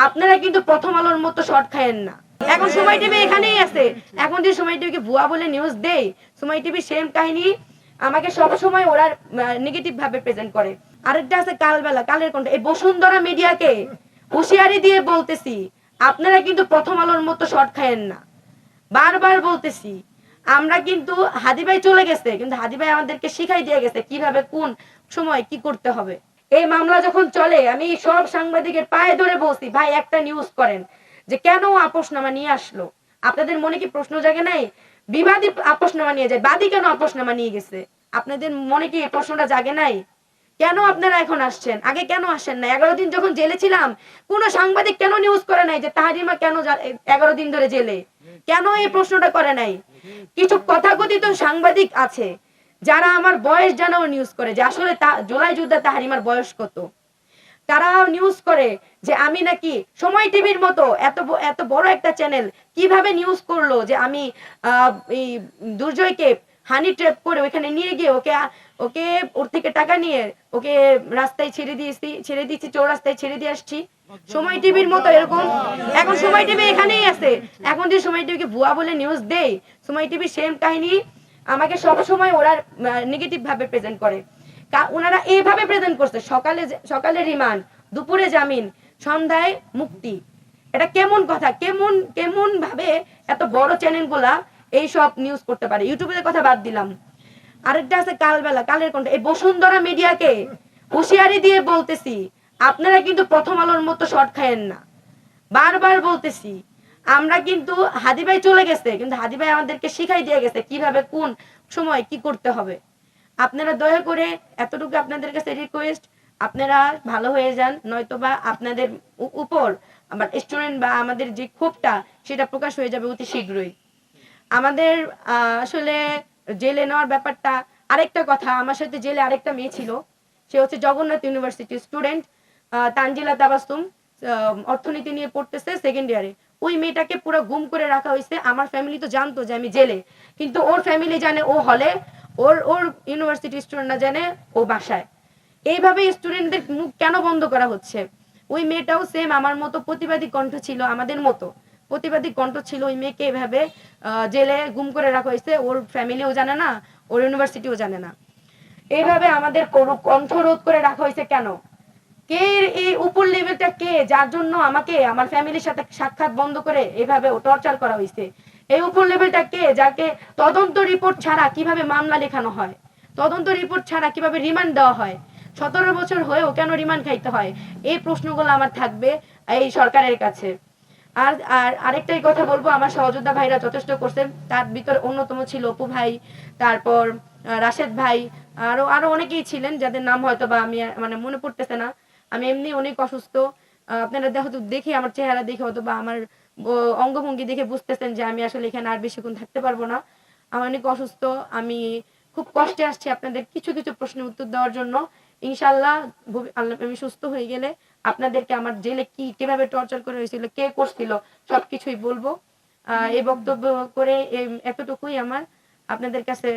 আপনারা কিন্তু প্রথম আলোর মতো শর্ট খায়েন না। এখন সময় টিভি এখানেই আছে। এখন যে সময় টিভিকে ভুয়া বলে নিউজ দেয়, সময় টিভি সেম কাহিনী আমাকে সব সময় ওরা নেগেটিভ ভাবে প্রেজেন্ট করে। আরেকটা আছে কালবেলা, কালের কণ্ঠ। এই বসুন্ধরা মিডিয়াকে হুঁশিয়ারি দিয়ে বলতেছি, আপনারা কিন্তু প্রথম আলোর মতো শর্ট খায়েন না। বারবার বলতেছি, আমরা কিন্তু হাদি ভাই চলে গেছে, কিন্তু হাদি ভাই আমাদেরকে শিখাই দিয়ে গেছে কিভাবে কোন সময় কি করতে হবে। এই মামলা যখন চলে আমি সব সাংবাদিকের পায়ে ধরে বলছি, ভাই একটা নিউজ করেন যে কেন আপোষনামা নিয়ে আসলো। আপনাদের মনে কি প্রশ্ন জাগে নাই? বিবাদী আপোষনামা নিয়ে যায়, বাদী কেন আপোষনামা নিয়ে গেছে? আপনাদের মনে কি এই প্রশ্নটা জাগে নাই? কেন আপনারা এখন আসছেন? আগে কেন আসেন না? 11 দিন যখন জেলে ছিলাম কোন সাংবাদিক কেন নিউজ করে নাই যে তাহারিমা কেন 11 দিন ধরে জেলে? কেন এই প্রশ্নটা করে নাই? কিছু তথাকথিত সাংবাদিক আছে যারা আমার বয়স জানাও নিউজ করে যে আসলে জুলাই যোদ্ধা তাহারিমার বয়স কত। তারা নিউজ করে যে আমি নাকি সময় টিভির মতো এত বড় একটা চ্যানেল কিভাবে নিউজ করলো যে আমি এই দুর্জয়কে হানি ট্র্যাপ করে ওখানে নিয়ে গিয়ে ওকে ওর থেকে টাকা নিয়ে ওকে রাস্তায় ছেড়ে দিয়েছি চৌরাস্তায় ছেড়ে দিয়ে আসছি। সময় টিভির মতো এরকম। এখন সময় টিভি এখানেই আছে। এখন যে সময় টিভিকে ভুয়া বলে নিউজ দেয়, সময় টিভি সেম কাহিনী আমাকে সব সময় ওরা নেগেটিভ ভাবে প্রেজেন্ট করে। ওনারা এইভাবে প্রেজেন্ট করছে, সকালে রিমান্ড, দুপুরে জামিন, সন্ধ্যায় মুক্তি। এটা কেমন কথা? কেমন কেমন ভাবে এত বড় চ্যানেল গুলা এই সব নিউজ করতে পারে? ইউটিউবের কথা বাদ দিলাম। আরেকটা আছে কালবেলা, কালের কণ্ঠ। এই বসুন্ধরা মিডিয়াকে হুঁশিয়ারি দিয়ে বলতেছি, আপনারা কিন্তু প্রথম আলোর মতো শর্ট খায়েন না। বারবার বলতেছি, আমরা কিন্তু হাদি ভাই চলে গেছে, কিন্তু হাদি ভাই আমাদেরকে শিখাই দিয়ে গেছে কিভাবে কোন সময় কি করতে হবে। আপনারা দয়া করে, এতটুকু আপনাদের কাছে রিকোয়েস্ট, আপনারা ভালো হয়ে যান, নয়তোবা আপনাদের উপর আমার স্টুডেন্ট বা আমাদের যে ক্ষোভটা সেটা প্রকাশ হয়ে যাবে অতি শীঘ্রই। আমাদের আসলে জেলে নেওয়ার ব্যাপারটা, আরেকটা কথা, আমার সাথে জেলে আরেকটা মেয়ে ছিল, সে হচ্ছে জগন্নাথ ইউনিভার্সিটির স্টুডেন্ট, তানজিলা তাবাসসুম, অর্থনীতি নিয়ে পড়তেছে সেকেন্ড ইয়ারে। ওই মেয়েটাকে পুরো গুম করে রাখা হয়েছে। আমার ফ্যামিলি তো জানতো যে আমি জেলে, কিন্তু ওর ফ্যামিলি জানে ও হলে, ওর ওর ইউনিভার্সিটি স্টুডেন্টরা জানে ও বাসায়। এইভাবে স্টুডেন্টদের মুখ কেন বন্ধ করা হচ্ছে? ওই মেয়েটাও সেম আমার মতো প্রতিবাদী কণ্ঠ ছিল, আমাদের মতো প্রতিবাদী কণ্ঠ ছিল। ওই মেয়েকে এভাবে জেলে গুম করে রাখা হয়েছে, ওর ফ্যামিলিও জানে না, ওর ইউনিভার্সিটিও জানে না। এইভাবে আমাদের কণ্ঠ রোধ করে রাখা হয়েছে কেন? কে এই উপর লেভেলটা, কে যার জন্য আমাকে আমার ফ্যামিলির সাথে সাক্ষাৎ বন্ধ করে এভাবে টর্চার করা হয়েছে? এই উপর লেভেলটা কে, যাকে তদন্ত রিপোর্ট ছাড়া কিভাবে মামলা লেখানো হয়, তদন্ত রিপোর্ট ছাড়া কিভাবে রিমান্ড দেওয়া হয়, 17 বছর হয়েও কেন রিমান্ড খাইতে হয়? এই প্রশ্নগুলো আমার থাকবে এই সরকারের কাছে। আর আর আরেকটাই কথা বলবো, আমার সহযোদ্ধা ভাইরা যথেষ্ট করছেন, তার ভিতর অন্যতম ছিল অপু ভাই, তারপর রাশেদ ভাই, আরো আরো অনেকেই ছিলেন যাদের নাম হয়তো বা আমি মানে মনে পড়তেছে না। আমি এমনি অনেক অসুস্থ। আপনারা দেখে আমার চেহারা দেখে হয়তো বা আমার অঙ্গভঙ্গি দেখে বুঝতেছেন যে আমি আসলে এখানে আর বেশিক্ষণ থাকতে পারবো না। আমি অনেক অসুস্থ। আমি খুব কষ্টে আসছি আপনাদের কিছু কিছু প্রশ্নের উত্তর দেওয়ার জন্য। ইনশাল্লাহ আল্লাহ আমি সুস্থ হয়ে গেলে আপনাদেরকে আমার জেলে কিভাবে টর্চার করা হয়েছিল, কে করছিল, সবকিছুই বলবো। এই বক্তব্য করে এতটুকুই আমার আপনাদের কাছে।